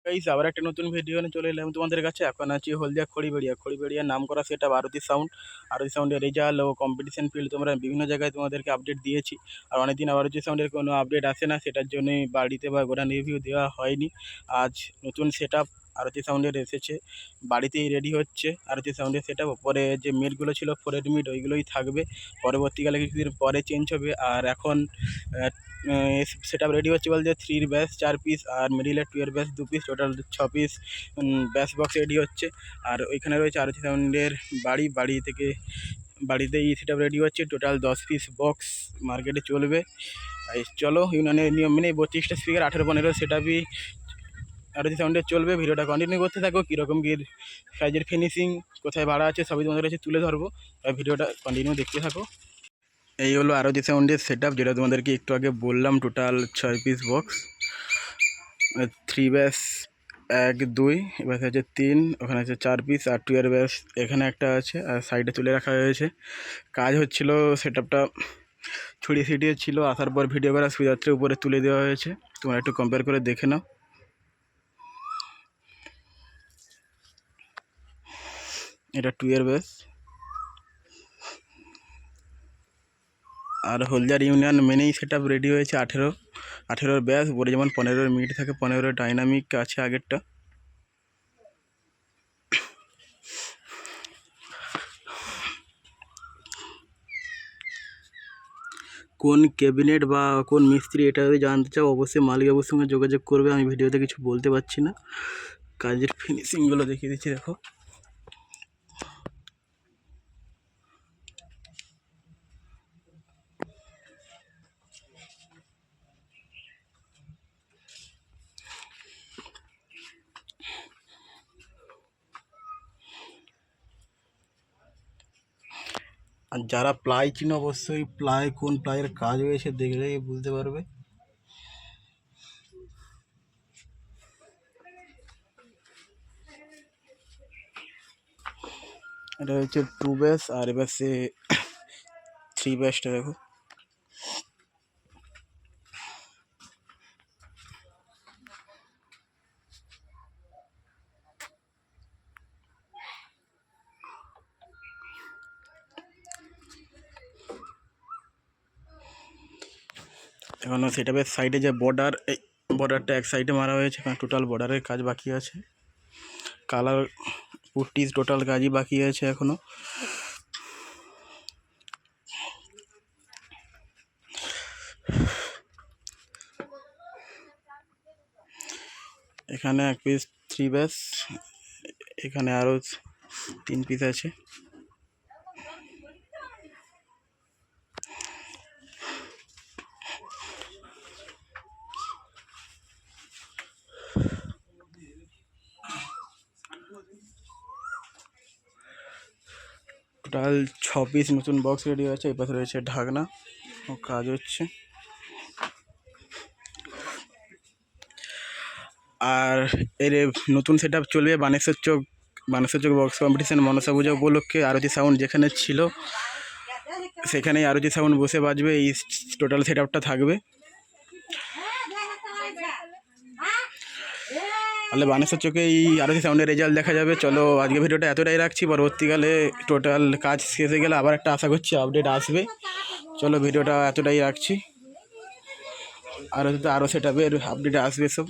Guys আবার একটা নতুন ভিডিও নিয়ে চলে এলাম তোমাদের কাছে। এখন আছি হলদিয়া খড়িবাড়িয়ার নাম করা সেটা আরতি সাউন্ডের রেজাল্ট ও কম্পিটিশন ফিল্ড তোমরা বিভিন্ন জায়গায় তোমাদেরকে আপডেট দিয়েছি। আর অনেকদিন আরতি সাউন্ডের কোনো আপডেট আসে না, সেটার জন্যই বাড়িতে বা গোডাউন রিভিউ দেওয়া হয়নি। আজ নতুন সেট আপ আরতি সাউন্ডের এসেছে, বাড়িতেই রেডি হচ্ছে আরতি সাউন্ডের সেট আপ। ওপরে যে মিটগুলো ছিল ফোরের মিট ওইগুলোই থাকবে, পরবর্তীকালে কিছুদিন পরে চেঞ্জ হবে। আর এখন সেট আপ রেডি হচ্ছে বলতে 3 ব্যাস 4 পিস আর মিডিলে 2 ব্যাস 2 পিস, টোটাল 6 পিস ব্যাস বক্স রেডি হচ্ছে। আর ওইখানে রয়েছে আরতি সাউন্ডের বাড়িতে এই সেট আপ রেডি হচ্ছে, টোটাল 10 পিস বক্স মার্কেটে চলবে। চলো ইউনিয়নের নিয়ম মেনে 32টা স্পিকার 18-15 সেট আপই আরতি সাউন্ডে চলবে। ভিডিওটা কন্টিনিউ করতে থাকো, কীরকম কী সাইজের ফিনিশিং, কোথায় ভাড়া আছে সবই তোমাদের কাছে তুলে ধরবো। ভিডিওটা কন্টিনিউ দেখতে থাকো। এই হলো আরতি সাউন্ডের সেট আপ, যেটা তোমাদেরকে একটু আগে বললাম। টোটাল 6 পিস বক্স, 3 ব্যাস 1 2, এবার আছে 3, ওখানে আছে 4 পিস আর 2 ব্যাস এখানে একটা আছে আর সাইডে তুলে রাখা হয়েছে। কাজ হচ্ছিল, সেট আপটা ছড়িয়ে ছিটিয়ে ছিল, আসার পর ভিডিও করা সুবিধার্থে উপরে তুলে দেওয়া হয়েছে। তোমরা একটু কম্পেয়ার করে দেখে নাও। এটা 2 ব্যাস। আর হলদিয়ার ইউনিয়ন মেনেই সেট আপ রেডি হয়েছে 18 ব্যাস। উপরে যেমন 15 মিনিট থাকে, 15 ডাইনামিক আছে আগেরটা। কোন ক্যাবিনেট বা কোন মিস্ত্রি, এটা যদি জানতে চাও অবশ্যই মালিকবাবুর সঙ্গে যোগাযোগ করবে। আমি ভিডিওতে কিছু বলতে পারছি না। কাজের ফিনিশিংগুলো দেখিয়ে দিচ্ছি, দেখো। আর যারা প্লাই চিনো অবশ্যই কোন প্লাইয়ের কাজ হয়েছে দেখলেই বুঝতে পারবে। এটা হচ্ছে 2 ব্যাস আর এবার সে 3 ব্যাসটা দেখো। এখনও সেট আপের সাইডে যে বর্ডারটা এক সাইডে মারা হয়েছে, কারণ টোটাল বর্ডারের কাজ বাকি আছে। কালার পুট্টির টোটাল কাজই বাকি আছে এখনও। এখানে 1 পিস 3 ব্যাস, এখানে আরও 3 পিস আছে। টোটাল 6 পিস নতুন বক্স রেডি আছে। এই পাশে রয়েছে ঢাকনা ও কাজ হচ্ছে। আর এর নতুন সেট আপ চলবে বানেশ্বর চোক বক্স কম্পিটিশান মনসা পূজা উপলক্ষে। আরতি সাউন্ড যেখানে ছিল সেখানেই আরতি সাউন্ড বসে বাজবে। এই টোটাল সেট আপটা থাকবে। তাহলে বানেশ্বর চোখে এই আরতি সাউন্ডের রেজাল্ট দেখা যাবে। চলো আজকে ভিডিওটা এতটাই রাখছি, পরবর্তীকালে টোটাল কাজ শেষ হয়ে গেলে আবার একটা আশা করছি আপডেট আসবে। চলো ভিডিওটা এতটাই রাখছি, আরও সেট আপের আপডেট আসবে সব।